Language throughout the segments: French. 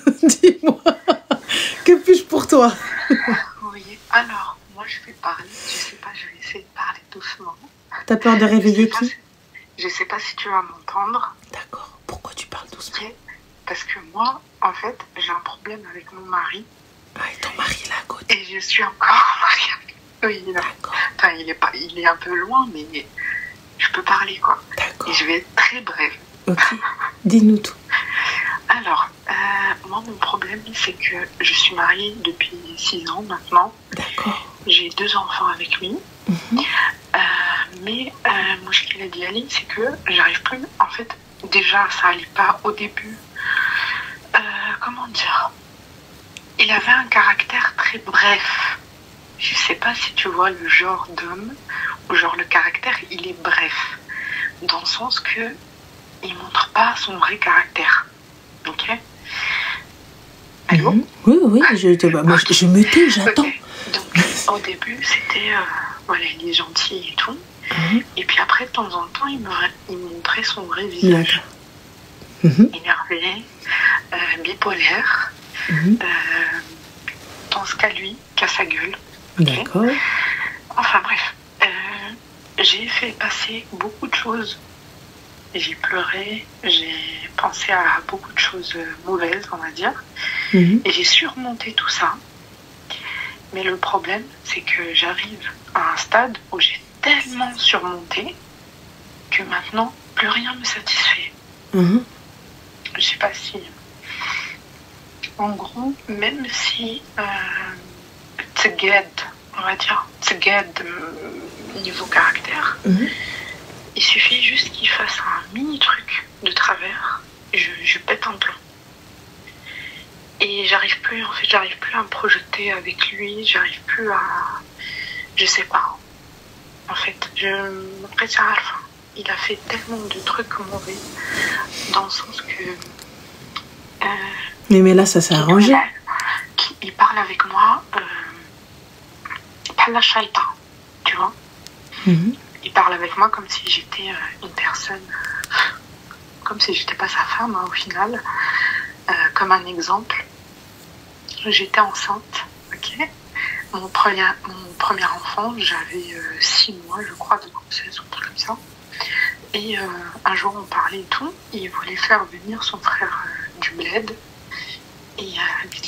Dis-moi, que puis-je pour toi? Oui, alors, moi je vais parler, je sais pas, je vais essayer de parler doucement. T'as peur de réveiller qui? Je sais pas si tu vas m'entendre. D'accord, pourquoi tu parles doucement? Okay. Parce que moi, en fait, j'ai un problème avec mon mari. Ah, et ton mari est là à côté? Et je suis encore mariée avec lui. Oui, d'accord. Enfin, il est un peu loin, mais je peux parler, quoi. D'accord. Et je vais être très brève. Ok, dis-nous tout. Alors, moi, mon problème, c'est que je suis mariée depuis 6 ans maintenant. D'accord. J'ai 2 enfants avec lui. Mais moi, ce qu'il a dit, Ali, c'est que j'arrive plus. En fait, déjà, ça allait pas au début. Comment dire? Il avait un caractère très bref. Je sais pas si tu vois le genre d'homme, ou genre le caractère, il est bref. Dans le sens que il montre pas son vrai caractère. Ok? Allô? Oui, moi, je me tais, j'attends. Okay. Donc, au début, c'était, voilà, il est gentil et tout. Et puis après, de temps en temps, il montrait son vrai visage. Énervé, bipolaire, pense qu'à lui, qu'à sa gueule. Okay? D'accord. Enfin bref, j'ai fait passer beaucoup de choses. J'ai pleuré, j'ai pensé à beaucoup de choses mauvaises, on va dire. Et j'ai surmonté tout ça. Mais le problème, c'est que j'arrive à un stade où j'ai tellement surmonté que maintenant, plus rien ne me satisfait. Je sais pas si... En gros, même si on va dire, niveau caractère, il suffit juste qu'il fasse un mini truc de travers, je pète un plomb. Et j'arrive plus à me projeter avec lui, j'arrive plus à... Je sais pas. En fait, il a fait tellement de trucs mauvais, dans le sens que... mais là, ça s'est arrangé. Il parle avec moi, pas la shaita, tu vois. Il parle avec moi comme si j'étais une personne, comme si j'étais pas sa femme, hein, au final. Comme un exemple, j'étais enceinte, ok. Mon premier enfant, j'avais 6 mois, je crois, de grossesse, ou un truc comme ça. Et un jour, on parlait et tout, et il voulait faire venir son frère du bled. Et il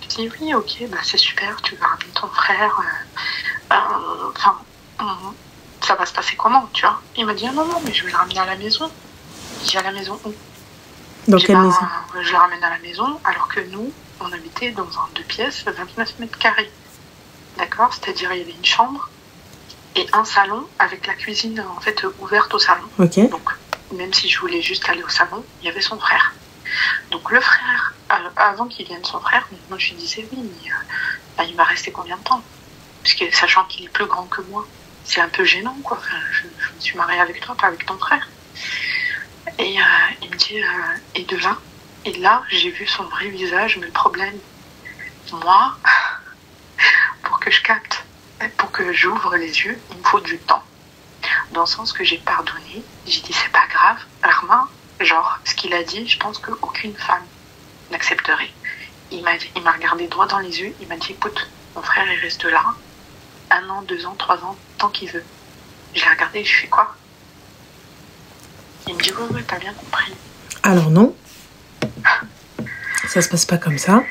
dit oui, ok, bah c'est super, tu vas ramener ton frère. Enfin, ça va se passer comment, tu vois? Il m'a dit non, mais je vais le ramener à la maison. Je dis à la maison où? Dans quelle maison? Je le ramène à la maison, alors que nous, on habitait dans un 2 pièces, 29 mètres carrés. D'accord? C'est-à-dire, il y avait une chambre et un salon avec la cuisine, en fait, ouverte au salon. Ok. Donc, même si je voulais juste aller au salon, il y avait son frère. Donc, le frère, avant qu'il vienne son frère, moi, je lui disais oui, mais il va rester combien de temps? Parce que, sachant qu'il est plus grand que moi, c'est un peu gênant, quoi. Enfin, je me suis mariée avec toi, pas avec ton frère. Et il me dit, et là, j'ai vu son vrai visage, mais le problème, moi, pour que je capte, pour que j'ouvre les yeux, il me faut du temps. Dans le sens que j'ai pardonné, j'ai dit, c'est pas grave, Arma, genre, ce qu'il a dit, je pense qu'aucune femme n'accepterait. Il m'a regardé droit dans les yeux, il m'a dit, écoute, mon frère, il reste là, 1 an, 2 ans, 3 ans, tant qu'il veut. J'ai regardé, je fais quoi? Il me dit, ouais, t'as bien compris. Alors non, ça se passe pas comme ça.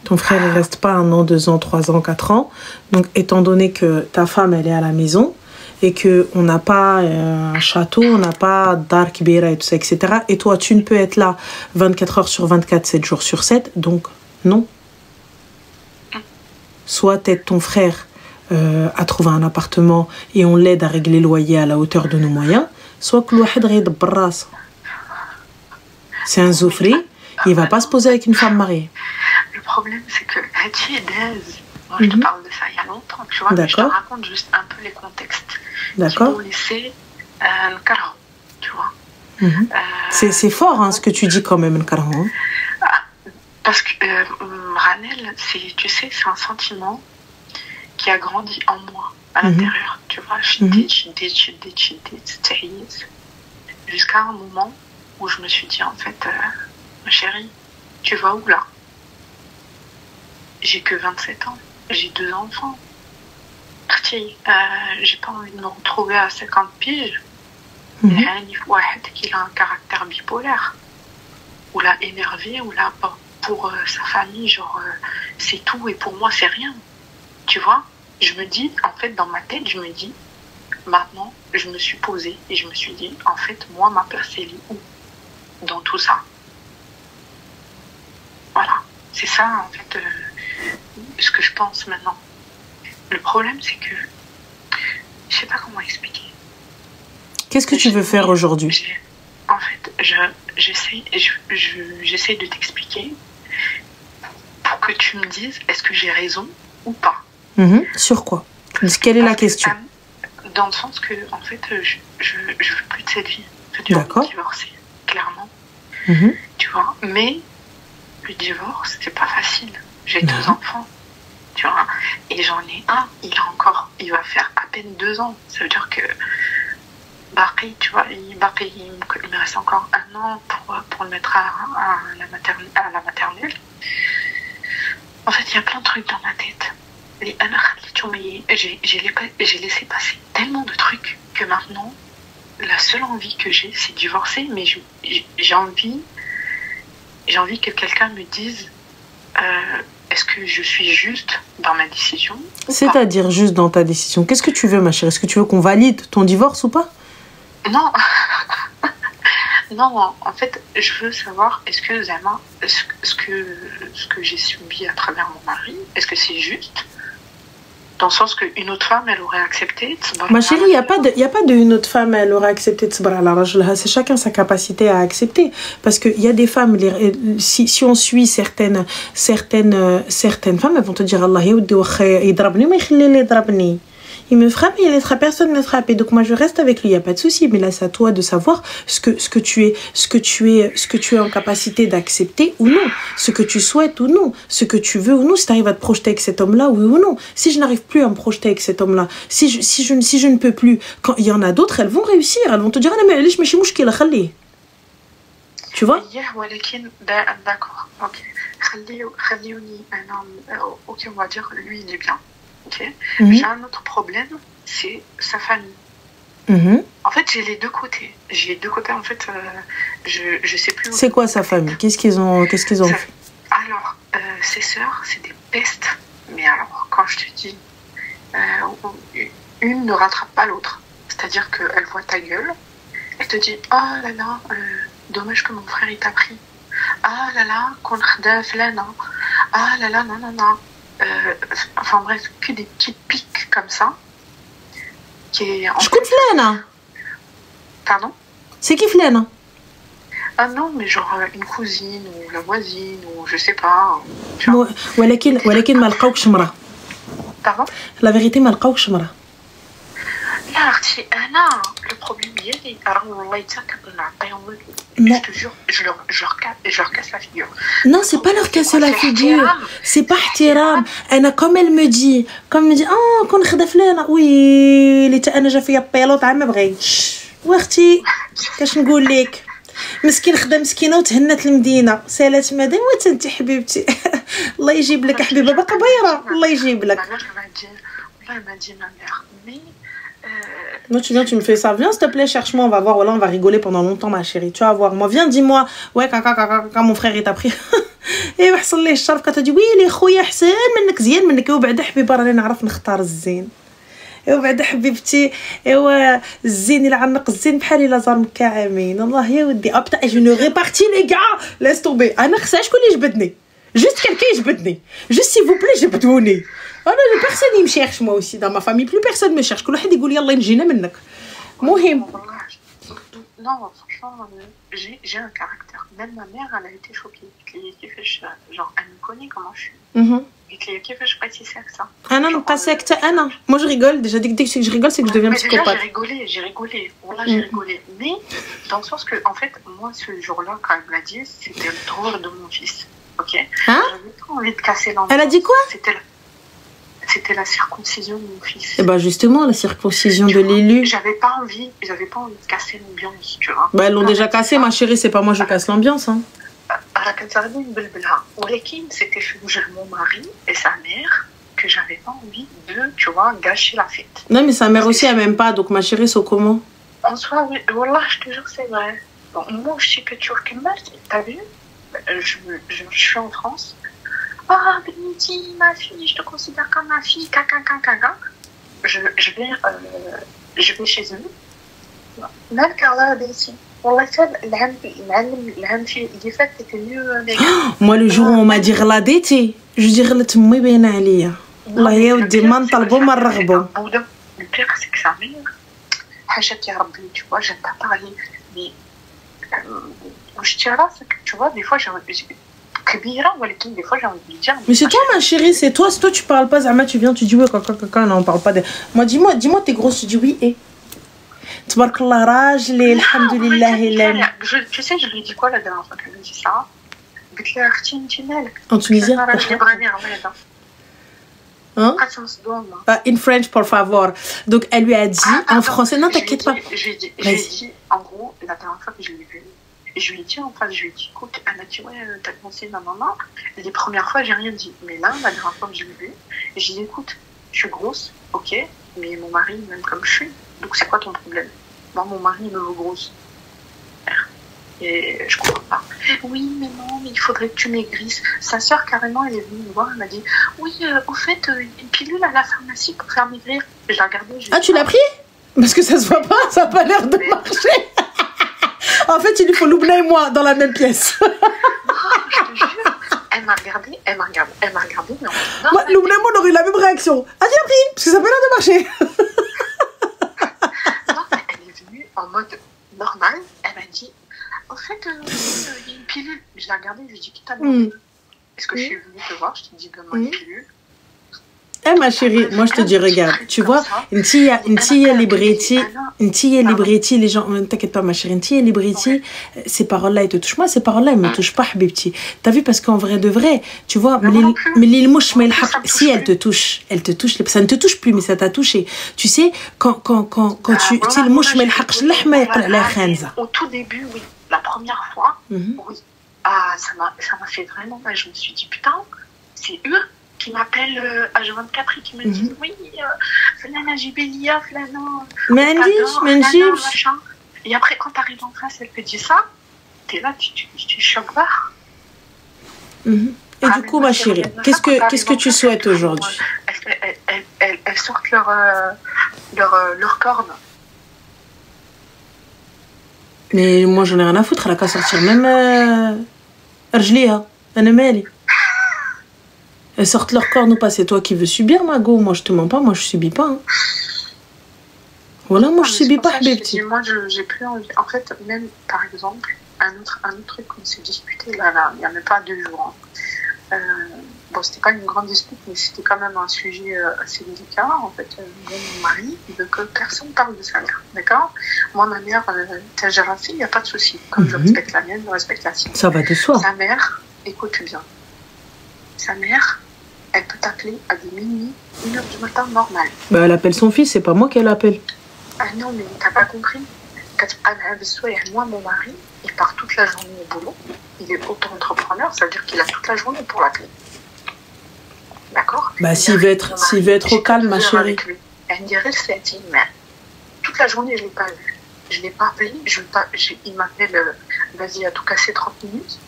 Ton frère, il reste pas 1 an, 2 ans, 3 ans, 4 ans. Donc, étant donné que ta femme, elle est à la maison et qu'on n'a pas un château, on n'a pas d'arc, bira et tout ça, etc. Et toi, tu ne peux être là 24 heures sur 24, 7 jours sur 7. Donc, non. Soit t'aides ton frère à trouver un appartement et on l'aide à régler le loyer à la hauteur de nos moyens, soit que c'est un zoufri, il va pas se poser avec une femme mariée. Le problème, c'est que Hati et Dez, moi je te parle de ça il y a longtemps, tu vois, mais je te raconte juste un peu les contextes qui m'ont laissé Nkarao, tu vois. C'est fort, hein, ce que tu dis quand même, Nkarao. Parce que Ranel, tu sais, c'est un sentiment qui a grandi en moi, à l'intérieur, tu vois. Jusqu'à un moment où je me suis dit, en fait, ma chérie, Tu vas où là? J'ai que 27 ans. J'ai 2 enfants. J'ai pas envie de me retrouver à 50 piges. Il faut qu'il a un caractère bipolaire. Ou là énervé, ou là pour sa famille, genre c'est tout et pour moi c'est rien. Tu vois? Je me dis, en fait, dans ma tête, je me dis, maintenant, je me suis posée et je me suis dit, en fait, moi, ma place, elle est où dans tout ça? Voilà, c'est ça, en fait, ce que je pense maintenant. Le problème, c'est que je sais pas comment expliquer. Qu'est-ce que tu veux faire aujourd'hui? En fait, j'essaie de t'expliquer pour que tu me dises, est-ce que j'ai raison ou pas? Sur quoi? Quelle est la question? Dans le sens que, en fait, je veux plus de cette vie. Je veux divorcer, clairement. Tu vois, mais le divorce, c'est pas facile. J'ai 2 enfants, tu vois, et j'en ai un, il va faire à peine 2 ans. Ça veut dire que Baqi, tu vois, il me reste encore 1 an pour le mettre à la maternelle. En fait, il y a plein de trucs dans ma tête. J'ai laissé passer tellement de trucs que maintenant, la seule envie que j'ai, c'est divorcer, mais j'ai envie que quelqu'un me dise est-ce que je suis juste dans ma décision? C'est-à-dire juste dans ta décision. Qu'est-ce que tu veux, ma chérie? Est-ce que tu veux qu'on valide ton divorce ou pas? Non. Non, en fait, je veux savoir, est-ce que Zama, ce que j'ai subi à travers mon mari, est-ce que c'est juste? Dans le sens qu'une autre femme, elle aurait accepté. Ma chérie, il n'y a pas de une autre femme, elle aurait accepté de sabra ala rajlaha. C'est chacun sa capacité à accepter. Parce qu'il y a des femmes, si on suit certaines femmes, elles vont te dire Allah yaoudi wakha yadrabni ma yakhli li yadrabni. Il me frappe, il laissera personne me frapper. Donc moi je reste avec lui, il n'y a pas de souci. Mais là c'est à toi de savoir ce que tu es en capacité d'accepter ou non, ce que tu souhaites ou non, ce que tu veux ou non. Si tu arrives à te projeter avec cet homme-là, oui ou non. Si je n'arrive plus à me projeter avec cet homme-là, si je ne peux plus, quand il y en a d'autres, elles vont réussir, elles vont te dire tu vois? D'accord, ok. Ok, on va dire lui il est bien. Okay. J'ai un autre problème, c'est sa famille. En fait, j'ai les deux côtés. En fait, je sais plus. C'est quoi sa famille? Qu'est-ce qu'ils ont fait? Alors, ses sœurs, c'est des pestes. Mais alors, quand je te dis, une ne rattrape pas l'autre. C'est-à-dire qu'elle voit ta gueule, elle te dit, oh là là, dommage que mon frère il t'a pris. Ah là là, qu'on khda flana. Ah là là, non. Enfin bref, que des petites piques comme ça. Je coupe flana. Pardon? C'est qui flana? Ah non, mais genre une cousine ou la voisine ou je sais pas. ولكن ما لقاوكش مرة. Pardon? La vérité ما لقاوكش مرة. لا اختي انا le problème ديالي راه والله حتى كنعطيهم. Je te jure, je leur casse la figure. Non, c'est pas leur casser la figure. C'est pas ihtiram. Comme elle me dit, ah, كون خدا فلانة. Oui, اللي تا انا جا فيا بيلوط ما بغيتش. واختي كاش نقول لك. مسكين خدا مسكينه وتهنت المدينه سالات مدام وانت حبيبتي الله يجيب لك حبيبه باقا بايره الله يجيب لك. والله ما دي ما mère mais non, tu me fais ça. Viens, s'il te plaît, cherche-moi, on va voir. Voilà, on va rigoler pendant longtemps, ma chérie. Tu vas voir. Moi, viens, dis-moi. Ouais, quand mon frère il t'a pris. Et وحصل لي الشرف كتجي ويلي خويا حسن منك زين منك وبعد حبيبه راني نعرف نختار الزين. وبعد حبيبتي ايوا الزين اللي عنق الزين بحال الا زار مكه عامين الله يا ودي ابتا جو نو ريبارتي لي غا لاس تومبي انا خصها شكون اللي يجبدني جوست كالكي يجبدني جوست سي فو بلي جبدوني انا لو بيرسون يم شيرش موا اوسي dans ma famille plus personne me cherche كل واحد يقول يلا نجينا منك مهم. Non, franchement, j'ai un caractère. Même ma mère, elle a été choquée. Genre, elle me connaît comment je suis. Et كيفاش بقيتي ساكتة؟ أنا نبقى ساكتة أنا. Moi je rigole. Déjà dès que je rigole, c'est que je deviens psychopathe. J'ai rigolé. Voilà, j'ai rigolé. Mais dans le sens que, en fait, moi ce jour-là, quand elle me l'a dit, c'était le tour de mon fils. Ok? Hein? J'avais pas envie de casser l'ambiance. Elle a dit quoi? C'était la circoncision de mon fils. Et bah justement, la circoncision de l'élu. J'avais pas envie de casser l'ambiance, tu vois. Bah elles l'ont déjà cassé, ma chérie, c'est pas moi je casse l'ambiance, hein. C'était chez mon mari et sa mère que j'avais pas envie de, tu vois, gâcher la fête. Non, mais sa mère aussi, elle m'aime pas, donc ma chérie, c'est comment? En soi, oui, voilà, je te jure, c'est vrai. Bon, moi, je sais que tu t'as vu? Je suis en France. Ah, Beniti, ma fille, je te considère comme ma fille, caca. Je vais chez eux. Même Carla, Beniti. Wallah, les fêtes étaient mieux avec. Moi, le jour où on m'a dit Ghladiti, je dis Ghladti bien Alia. Allah yaoudi, man talbo ma raghbo. Le pire, c'est que sa mère, Hachat ya Rabbi, tu vois, j'aime pas parler, mais je tiens là, c'est que tu vois, des fois, j'ai envie de dire. Des fois, j'ai envie de lui dire. Mais c'est toi, ma chérie, c'est toi, tu parles pas, Zama, tu viens, tu dis oui, caca, non, on parle pas de. Moi, dis-moi, t'es grosse, tu dis oui, et. تبارك الله راجلي الحمد لله الا tu sais je lui ai dit quoi la dernière fois qu'elle me dit ça قلت لها اختي انت مالك en tunisien hein in French pour favor donc elle lui a dit en français non t'inquiète pas je lui ai dit en gros la dernière fois que je l'ai vue je lui ai dit en face je lui ai dit écoute elle m'a dit ouais t'as commencé ma maman les premières fois j'ai rien dit mais là la dernière fois que je l'ai vue j'ai dit écoute je suis grosse ok mais mon mari même comme je suis donc c'est quoi ton problème? Moi, mon mari me veut grosse. Et je comprends pas. Oui, mais non, mais il faudrait que tu maigrisses. Sa sœur, carrément, elle est venue me voir, elle m'a dit oui, au fait, une pilule à la pharmacie pour faire maigrir. Et je l'ai regardée. Ah, tu l'as pris? Parce que ça se voit pas, ça a pas l'air de marcher. En fait, il lui faut Loubna et moi dans la même pièce. Non, je te jure. Elle m'a regardé, mais non. Moi, Loubna et moi, on aurait eu la même réaction. Ah, j'ai appris, parce que ça a pas l'air de marcher. En mode normal, elle m'a dit en fait, il y a une pilule. Je l'ai regardée, je lui ai dit qui t'a demandé? Est-ce que je suis venue te voir? Je t'ai dit donne-moi une pilule. Eh ma chérie, moi je te dis regarde, tu vois, une tia libreti, les gens, t'inquiète pas ma chérie, une tia libreti, ces paroles-là elles te touchent, moi ces paroles-là elles me touchent pas habibti. T'as vu parce qu'en vrai de vrai, tu vois, mais si elle te touche, ça ne te touche plus mais ça t'a touché. Tu sais quand tu sais le mouche melhaq lahma yaqla ala khanza. Au tout début oui, la première fois, oui. Ah ça m'a fait vraiment mal, je me suis dit putain, c'est eux qui m'appellent H24 et qui me disent oui, Flana Jibelia, Flana. Machin. Et après, quand t'arrives en France, elle te dit ça, t'es là, tu choques barre. Et du coup, ma chérie, qu'est-ce que tu souhaites aujourd'hui? Elles sortent leur corne. Mais moi, j'en ai rien à foutre, elle a qu'à sortir même Arjlia, Anamali. Elles sortent leur corps ou pas, c'est toi qui veux subir, Mago. Moi, je te mens pas, moi, je subis pas. Hein. Voilà, moi, je subis pas, Habibti. Moi, j'ai plus envie. En fait, même, par exemple, un autre truc qu'on s'est disputé, là, il n'y a même pas 2 jours. Bon, c'était pas une grande dispute, mais c'était quand même un sujet assez délicat. En fait, mon mari, il veut que personne parle de sa mère, d'accord? Moi, ma mère, t'as géré il n'y a pas de souci. Comme je respecte la mienne, je respecte la sienne. Ça va de soi. Sa mère, écoute bien. Sa mère, elle peut t'appeler à des minuit, 1h du matin, normal. Bah, elle appelle son fils, c'est pas moi qu'elle appelle. Ah non, mais t'as pas compris. Moi, mon mari, il part toute la journée au boulot. Il est auto-entrepreneur, ça veut dire qu'il a toute la journée pour l'appeler. D'accord? Bah, s'il veut être au calme, ma chérie. Elle me dirait, c'est une mère. Toute la journée, je l'ai pas vu. Je l'ai pas appelé. Il m'appelle, vas-y, à tout casser 30 minutes.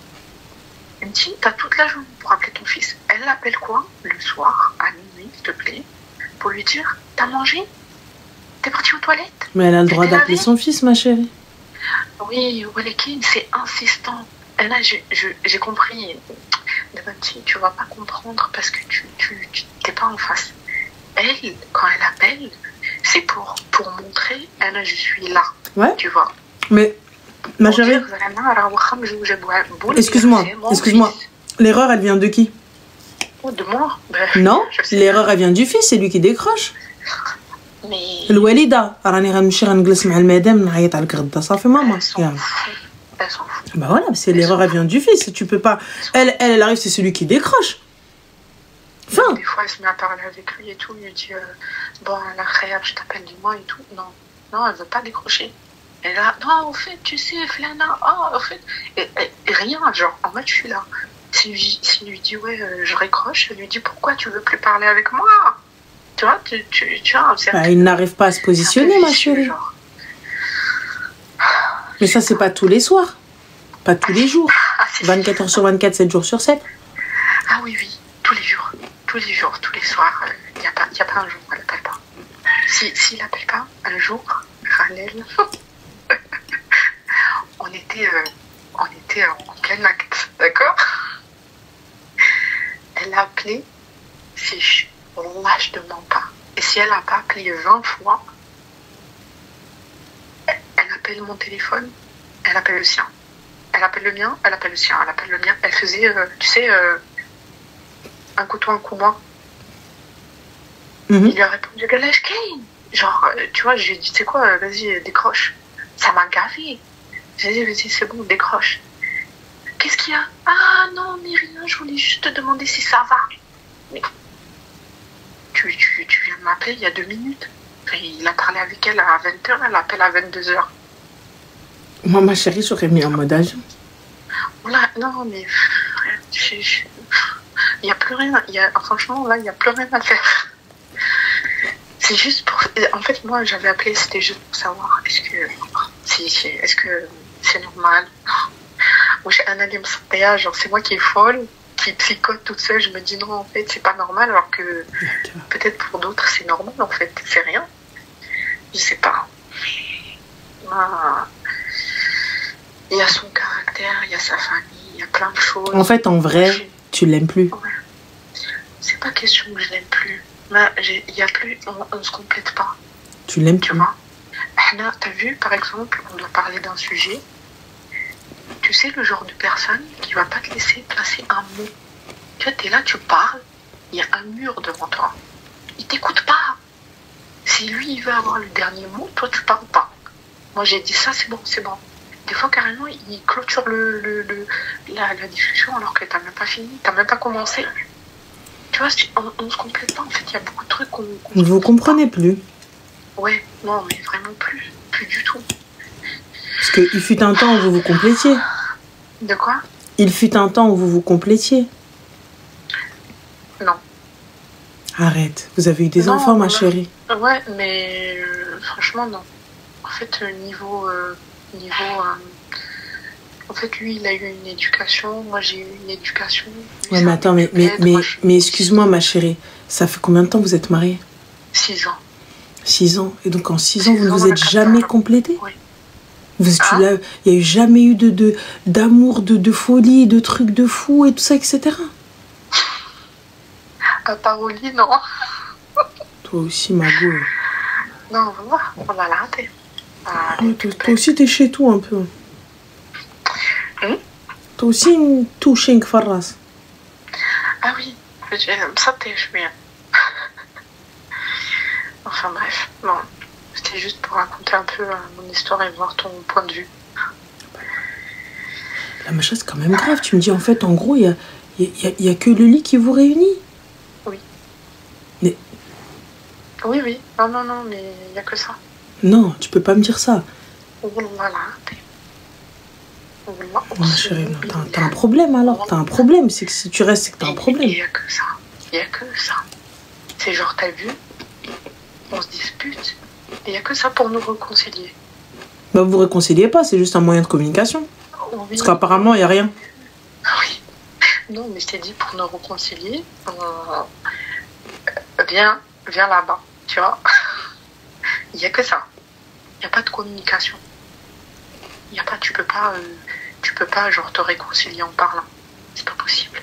Elle me dit, t'as toute la journée pour appeler ton fils. Elle l'appelle quoi? Le soir, à minuit, s'il te plaît, pour lui dire, t'as mangé? T'es partie aux toilettes? Mais elle a le droit d'appeler son fils, ma chérie. Oui, Walekin, c'est insistant. Et là, j'ai compris. Tu vas pas comprendre parce que tu t'es pas en face. Elle, quand elle appelle, c'est pour montrer, là, je suis là. Ouais. Tu vois. Mais, ma chérie, excuse-moi, l'erreur, elle vient de qui? De moi. Non, l'erreur, elle vient du fils, c'est lui qui décroche. Mais... الوالدة راني غنمشي غنجلس مع المدام نعيط عليك غدا صافي ماما. Bah voilà, c'est l'erreur, elle vient du fils. Tu peux pas. Elle arrive, c'est celui qui décroche. Enfin. Des fois, elle se met à parler avec lui et tout. Il lui dit bon, la créable, je t'appelle, dis-moi et tout. Non, elle veut pas décrocher. Et là, non, en fait, tu sais, Flana, en fait, et rien, genre, en mode, je suis là. S'il lui dit, ouais, je raccroche, je lui dis, pourquoi tu veux plus parler avec moi? Tu vois, tu vois, il n'arrive pas à se positionner, ma chérie. Genre. Mais ça, c'est pas tous les soirs. Pas tous les jours. 24 heures sur 24, 7 jours sur 7. Ah oui, oui, tous les jours. Tous les jours, tous les soirs. Il n'y a pas un jour où elle n'appelle pas. S'il n'appelle pas, un jour, Khalel, on était en plein acte, d'accord? Elle a appelé, là, je ne mens pas. Et si elle n'a pas appelé 20 fois, elle appelle mon téléphone, elle appelle le sien. Elle appelle le mien, elle appelle le sien, elle appelle le mien. Elle faisait, tu sais, un coup toi, un coup moi. Il lui a répondu, Galash Kane. Genre, tu vois, je lui ai dit, tu sais quoi, vas-y, décroche. Ça m'a gavé. J'ai dit, vas-y, c'est bon, décroche. Qu'est-ce qu'il y a? Ah non, mais rien, je voulais juste te demander si ça va. Mais tu viens de m'appeler il y a 2 minutes. Enfin, il a parlé avec elle à 20h, elle appelle à 22h. Moi, ma chérie, j'aurais mis en mode agent. Non, mais il n'y a plus rien. Franchement, là, il n'y a plus rien à faire. C'est juste pour... En fait, moi, j'avais appelé, c'était juste pour savoir, est-ce que c'est normal? Moi, j'ai analysé mon genre, c'est moi qui est folle, qui psychote toute seule. Je me dis non, en fait, c'est pas normal, alors que peut-être pour d'autres, c'est normal, en fait. C'est rien. Je sais pas. Il y a son caractère, il y a sa famille, il y a plein de choses. En fait, en vrai, tu l'aimes plus. Ouais. C'est pas question que je l'aime plus. Mais il y a plus, on ne se complète pas. Tu l'aimes plus. Tu vois. T'as vu, par exemple, on doit parler d'un sujet. Tu sais, le genre de personne qui va pas te laisser placer un mot. Tu vois, t'es là, tu parles, il y a un mur devant toi. Il t'écoute pas. Si lui, il veut avoir le dernier mot, toi, tu parles pas. Moi, j'ai dit ça, c'est bon, c'est bon. Des fois, carrément, il clôture la discussion alors que t'as même pas fini, t'as même pas commencé. Tu vois, on se complète pas. En fait, il y a beaucoup de trucs qu'on vous comprenez plus. Ouais, non, mais vraiment plus. Plus du tout. Parce qu'il fut un temps où vous vous complétiez. De quoi? Il fut un temps où vous vous complétiez. Non. Arrête. Vous avez eu des enfants, ma chérie. Ouais, mais franchement, non. En fait, en fait, lui, il a eu une éducation. Moi, j'ai eu une éducation. Ouais, mais attends, mais excuse-moi, ma chérie. Ça fait combien de temps que vous êtes mariés? 6 ans. 6 ans. Et donc, en 6 ans, vous ne vous êtes jamais complétés? Oui. Il n'y a eu jamais eu d'amour, de folie, de trucs de fou et tout ça, etc. À part au lit, non. Toi aussi, Mago. Non, on va la rater. Toi aussi, t'es chez toi un peu. Toi aussi, tout chez Farras. Ah oui, ça t'es bien. Enfin bref, non. C'était juste pour raconter un peu mon histoire et voir ton point de vue. La machin, c'est quand même grave. Tu me dis, en fait, en gros, il y a que le lit qui vous réunit. Oui. Mais... Oui. Non, mais il n'y a que ça. Non, tu peux pas me dire ça. Voilà. Ma chérie, t'as un problème alors. T'as un problème. C'est que si tu restes, c'est que t'as un problème. Il n'y a que ça. Il n'y a que ça. C'est genre, t'as vu, on se dispute. Et il n'y a que ça pour nous réconcilier. Bah, vous réconciliez pas, c'est juste un moyen de communication. Oui. Parce qu'apparemment, il n'y a rien. Oui. Non, mais je t'ai dit pour nous réconcilier, viens là-bas, tu vois. Il n'y a que ça. Il n'y a pas de communication. Il y a pas, tu peux pas genre te réconcilier en parlant. C'est pas possible.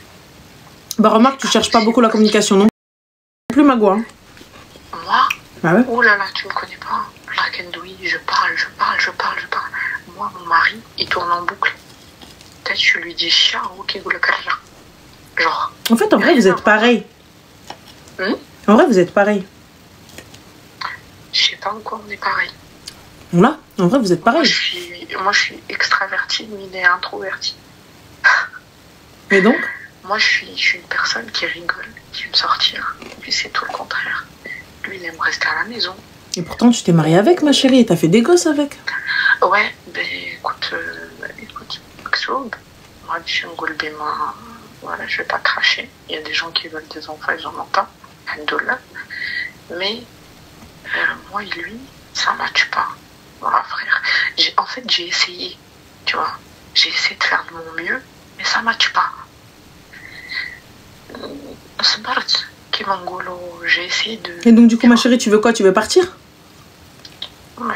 Bah remarque, tu cherches pas beaucoup la communication, non plus, Magua. Hein. Moi? Ah ouais? Oh là là, tu me connais pas. Black and White, je parle. Moi, mon mari, il tourne en boucle. Peut-être je lui dis chat, ok, vous le carré. Genre. En fait, en vrai, vous êtes pareil. En vrai, vous êtes pareil. Je sais pas encore, on est pareil. Là, en vrai, vous êtes pareil. Moi, je suis extravertie, lui, il est introverti. Et donc? Moi, je suis une personne qui rigole, qui aime sortir. Lui, c'est tout le contraire. Lui, il aime rester à la maison. Et pourtant, tu t'es mariée avec, ma chérie, et t'as fait des gosses avec. Ouais, ben écoute, Maksoub, moi je suis un goulbima, voilà, je vais pas cracher. Il y a des gens qui veulent des enfants, ils en ont pas, alhamdoulilah. Mais moi et lui, ça ne matche pas. Voilà, frère. En fait, j'ai essayé, tu vois. J'ai essayé de faire de mon mieux, mais ça ne matche pas. J'ai essayé de... Et donc, du coup, ma chérie, tu veux quoi? Tu veux partir? Non,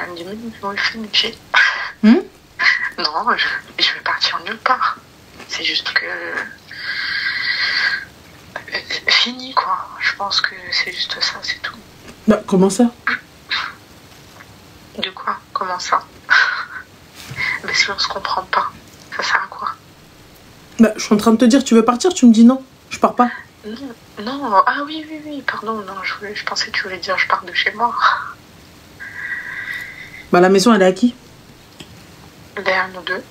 je vais partir nulle part. C'est juste que... Fini, quoi. Je pense que c'est juste ça, c'est tout. Bah, comment ça? De quoi? Comment ça? Mais si on se comprend pas, ça sert à quoi? Bah, je suis en train de te dire, tu veux partir? Tu me dis non, je pars pas. Non, ah oui, pardon, non, je pensais que tu voulais dire je pars de chez moi. Bah, la maison, elle est à qui? Derrière nous deux.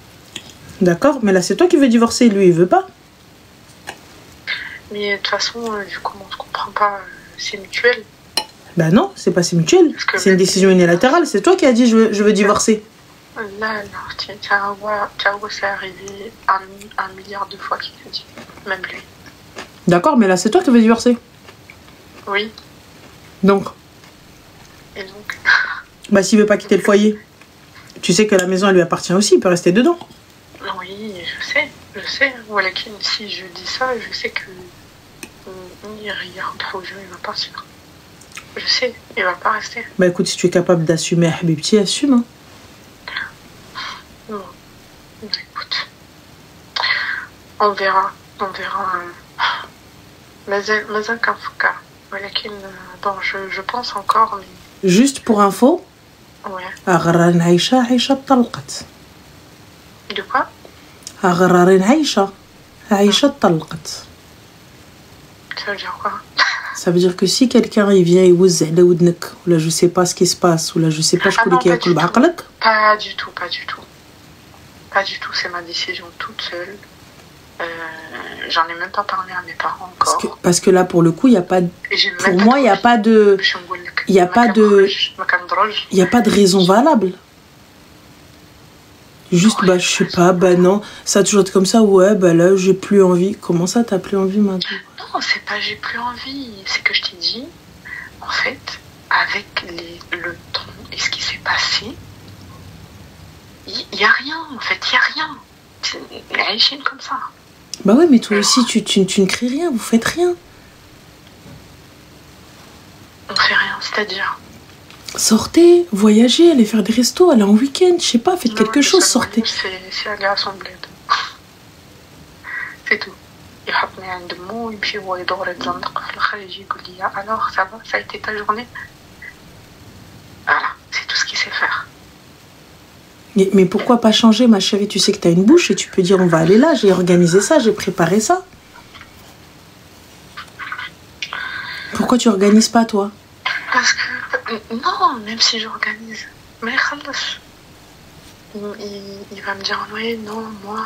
D'accord, mais là, c'est toi qui veux divorcer, lui, il veut pas. Mais de toute façon, vu comment on se comprend pas, c'est mutuel. Bah non, c'est pas si mutuel. C'est une décision unilatérale. C'est toi qui as dit je veux divorcer. Là, c'est arrivé un milliard de fois qu'il l'a dit. Même lui. D'accord, mais là, c'est toi qui veux divorcer. Oui. Donc? Et donc? Bah, s'il veut pas quitter le foyer, tu sais que la maison, elle lui appartient aussi, il peut rester dedans. Oui, je sais. Voilà, si je dis ça, je sais que il regarde trop jeune, il va partir. Je sais, il va pas rester. Bah écoute, si tu es capable d'assumer, Habibti, assume. Hein. Bon, écoute. On verra. Mais qu'un fouca. Bon, je pense encore, mais... Juste pour info. Ouais. أغرار عيشة عيشة طلقت. De quoi? أغرار عيشة طلقت. Ça veut dire quoi? Ça veut dire que si quelqu'un il vient et vous على ودنك ou là je sais pas ce qui se passe ou là je sais pas شكون اللي كياكل بعقلك. Pas du tout. Pas du tout, c'est ma décision toute seule. J'en ai même pas parlé à mes parents encore. Parce que là pour le coup, il y a pas pour moi, il y a pas de raison valable. Juste bah je sais pas, bah non, ça a toujours été comme ça, ouais, bah là j'ai plus envie. Comment ça t'as plus envie maintenant? Non, c'est pas j'ai plus envie, c'est que je t'ai dit, en fait, avec le temps et ce qui s'est passé, il y a rien, en fait, il y a rien. C'est une chaîne comme ça. Bah ouais, mais toi aussi tu ne crées rien, vous faites rien. On fait rien, c'est-à-dire? Sortez, voyagez, allez faire des restos, allez en week-end, je sais pas, faites quelque chose, sortez. C'est aller à son bled. C'est tout. يحطني عند مو يمشي هو يدور يتزنق في الاخر يجي يقول لي alors ça va, ça a été ta journée. Voilà, c'est tout ce qu'il sait faire. Mais pourquoi pas changer, ma chérie? Tu sais que t'as une bouche et tu peux dire on va aller là, j'ai organisé ça, j'ai préparé ça. Pourquoi tu organises pas, toi? Parce que non, même si j'organise, mais il va me dire oui, non, moi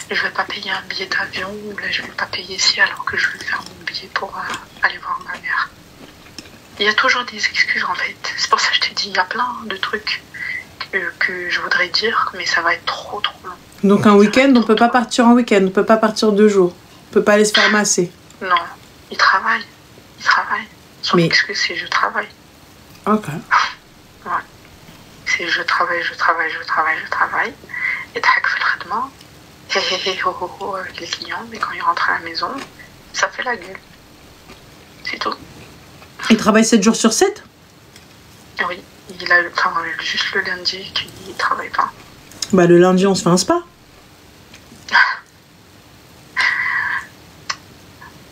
je vais pas payer un billet d'avion ou là je vais pas payer ici alors que je vais faire mon billet pour aller voir ma mère. Il y a toujours des excuses en fait. C'est pour ça que je te dis, il y a plein de trucs que je voudrais dire, mais ça va être trop long. Donc un week-end, on peut pas partir en week-end, on peut pas partir 2 jours, on peut pas aller se faire masser. Non, il travaille. Son excuse c'est je travaille. Ok. Ouais. C'est je travaille. Et tac, fait le traitement. Avec les clients, mais quand il rentre à la maison, ça fait la gueule. C'est tout. Il travaille 7 jours sur 7? Oui, il a juste le lundi qu'il ne travaille pas. Bah le lundi on se fait un spa.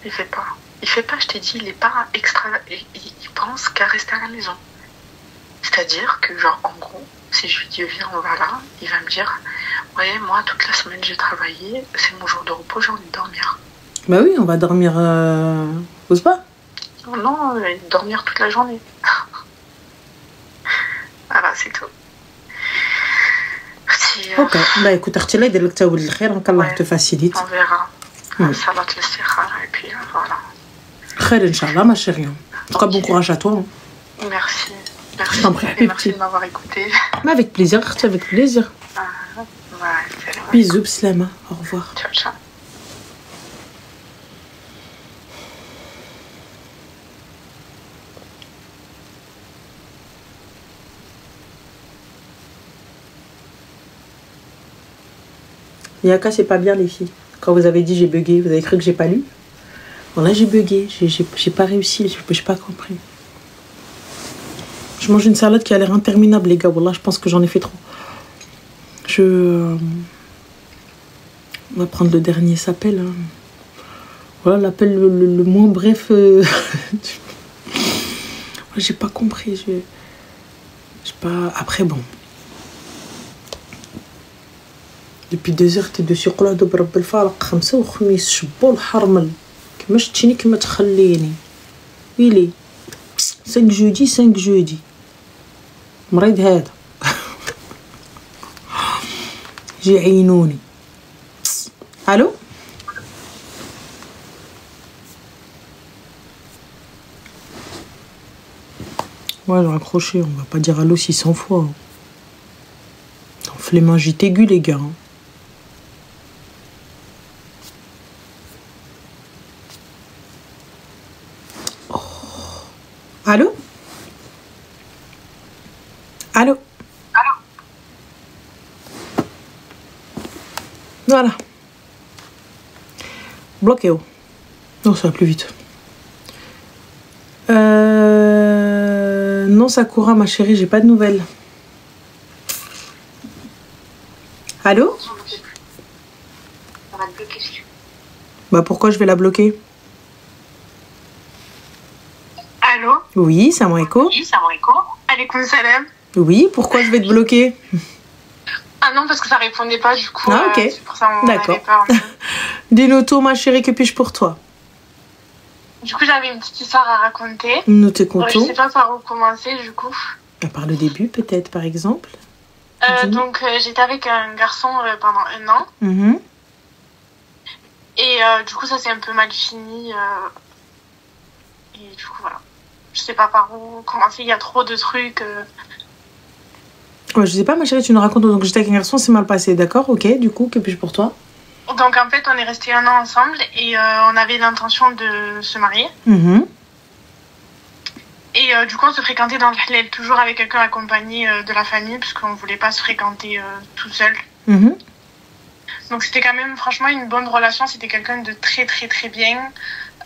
Il fait pas, je t'ai dit, il est pas extra. Il pense qu'à rester à la maison. C'est-à-dire que, genre, en gros, si je lui dis viens, on va là, il va me dire ouais, moi, toute la semaine j'ai travaillé, c'est mon jour de repos, j'ai envie de dormir. Bah oui, on va dormir au spa. Non, dormir toute la journée. Voilà, c'est tout. Ok, bah écoute, Artila, il est là, Allah te facilite. On verra. Salat l'istikhara, et puis voilà. Khair, Inch'Allah, ma chérie. En tout cas, bon courage à toi. Merci. Je t'en prie. Et merci de m'avoir écouté. Mais avec plaisir, avec plaisir. Ouais, c'est vrai. Bisous, Slama. Au revoir. Ciao, ciao. Yaka, c'est pas bien, les filles. Quand vous avez dit j'ai bugué, vous avez cru que j'ai pas lu? Bon, là, j'ai bugué. J'ai pas réussi. J'ai pas compris. Je mange une salade qui a l'air interminable, les gars. Wallah, je pense que j'en ai fait trop. On va prendre le dernier s'appelle. Hein. Voilà, l'appel le moins bref. J'ai pas compris. J'ai pas... Après, bon. Depuis 2 heures, t'es dessus. قول هذا برب الفارق 5 وخميس شبو الحرمل كما شتيني كما تخليني ويلي 5 جودي 5 جودي مريض هذا جي عينوني. الو ouais, j'ai raccroché, on va pas dire allô 600 fois. Flémingite aiguë, les gars. Oh. Allô? Allô? Voilà. Bloqué. Oh. Non, ça va plus vite. Non, Sakura, ma chérie, j'ai pas de nouvelles. Allô? On va te bloquer. Bah pourquoi je vais la bloquer? Allô? Oui, c'est mon écho. Oui, c'est mon écho. Alaykoum salam. Oui, pourquoi je vais te bloquer? Ah non, parce que ça répondait pas, du coup. Ah, ok. C'est pour ça qu'on D'accord. avait peur. Dis-nous tout, ma chérie, que puis-je pour toi? Du coup, j'avais une petite histoire à raconter. Nous t'écoutons. Je sais pas par où commencer, du coup. Par le début, peut-être, par exemple. Donc, j'étais avec un garçon pendant 1 an. Mm-hmm. Et du coup, ça s'est un peu mal fini. Et du coup, voilà. Je sais pas par où commencer, il y a trop de trucs. Ouais, je sais pas, ma chérie, tu nous racontes. Donc, j'étais avec un garçon, c'est mal passé, d'accord? Ok, du coup, que puis-je pour toi? Donc, en fait, on est resté 1 an ensemble et on avait l'intention de se marier. Mm-hmm. Et du coup, on se fréquentait dans le halal, toujours avec quelqu'un accompagné de la famille, parce qu'on voulait pas se fréquenter tout seul. Mm-hmm. Donc, c'était quand même, franchement, une bonne relation. C'était quelqu'un de très, très, très bien.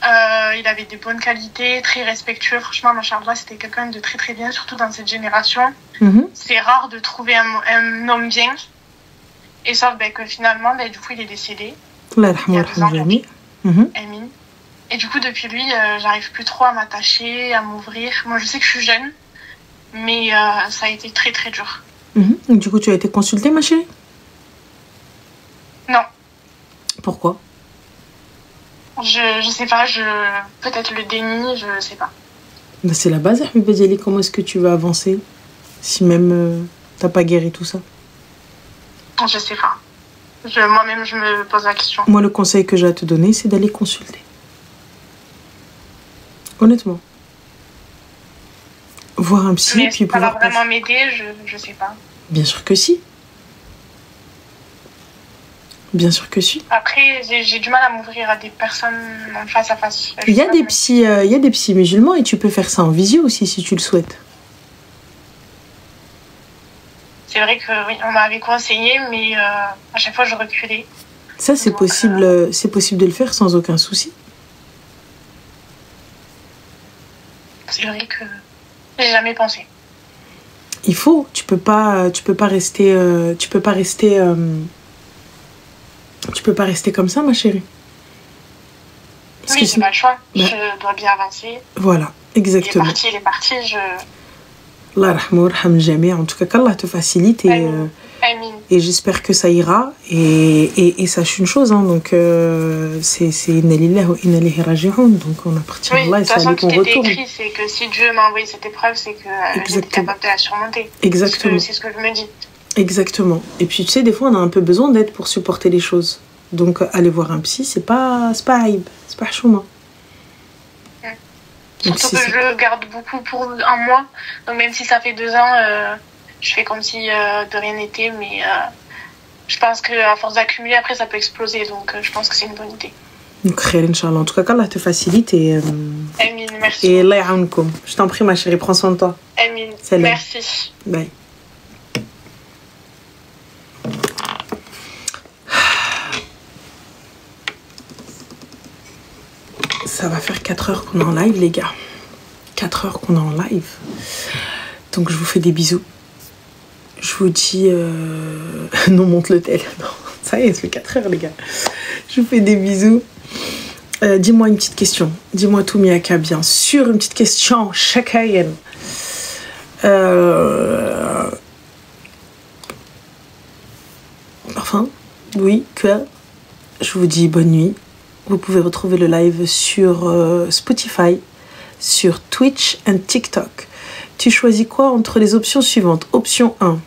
Il avait des bonnes qualités, très respectueux. Franchement, machallah, c'était quelqu'un de très, très bien, surtout dans cette génération. Mm-hmm. C'est rare de trouver un homme bien. Et sauf que finalement, du coup, il est décédé. Allah yarhamou. Amin. Et du coup, depuis lui, j'arrive plus trop à m'attacher, à m'ouvrir. Moi, je sais que je suis jeune, mais ça a été très, très dur. Mm-hmm. Du coup, tu as été consultée, ma chérie? Non. Pourquoi? Je sais pas, peut-être le déni, je sais pas. Bah, c'est la base, Ahmed. Comment est-ce que tu vas avancer si même t'as pas guéri tout ça? Je sais pas. Moi-même, je me pose la question. Moi, le conseil que j'ai à te donner, c'est d'aller consulter. Honnêtement. Voir un psy, mais puis ça va pouvoir vraiment m'aider, je sais pas. Bien sûr que si. Bien sûr que si. Après, j'ai du mal à m'ouvrir à des personnes en face à face. Il y a des psys musulmans et tu peux faire ça en visio aussi si tu le souhaites. C'est vrai que oui, on m'avait conseillé, mais à chaque fois je reculais. Ça, c'est possible de le faire sans aucun souci. C'est vrai que j'ai jamais pensé. Il faut, tu peux pas rester comme ça, ma chérie. Parce oui, j'ai pas le choix. Bah, je dois bien avancer. Voilà, exactement. Il est parti, Allah rahmou raham jami'. En tout cas, qu'Allah te facilite et j'espère que ça ira. Et sache une chose, hein, donc c'est inna lillahi wa inna ilayhi raji'un. Donc on appartient à Allah et c'est à lui qu'on retourne. Écrit, c'est que si Dieu m'a envoyé cette épreuve, c'est que j'étais capable de la surmonter. Exactement. C'est ce que je me dis. Exactement. Et puis tu sais, des fois on a un peu besoin d'aide pour supporter les choses. Donc aller voir un psy, c'est pas aïb, c'est pas chouma. Surtout que je le garde beaucoup pour un mois. Donc même si ça fait 2 ans, je fais comme si de rien n'était, mais je pense qu'à force d'accumuler, après, ça peut exploser. Donc, je pense que c'est une bonne idée. Donc, khair, Inch'Allah. En tout cas, qu'Allah te facilite et... Amine, merci. Et Allah ya'aounkoum. Je t'en prie, ma chérie, prends soin de toi. Amine, Salam. merci. Bye. Ça va faire 4 heures qu'on est en live, les gars. 4 heures qu'on est en live. Donc, je vous fais des bisous. Je vous dis... Non, monte le tel. Non, ça y est, ça fait 4 heures, les gars. Je vous fais des bisous. Dis-moi une petite question. Dis-moi tout, Miaka, bien sûr. Une petite question. Chakayen. Enfin, oui, que je vous dis bonne nuit. Vous pouvez retrouver le live sur Spotify, sur Twitch et TikTok. Tu choisis quoi entre les options suivantes? Option 1,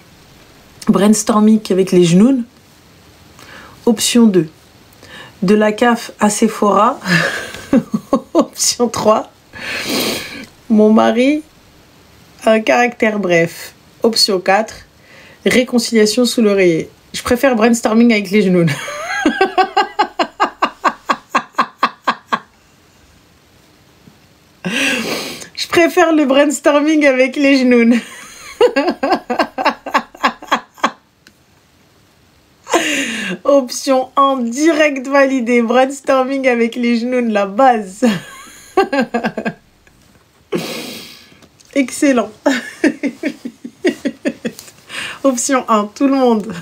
brainstorming avec les genoux. Option 2, de la CAF à Sephora. Option 3, mon mari a un caractère bref. Option 4, réconciliation sous l'oreiller. Je préfère brainstorming avec les genoux. Je préfère le brainstorming avec les genoux. Option 1, direct validé. Brainstorming avec les genoux, la base. Excellent. Option 1, tout le monde.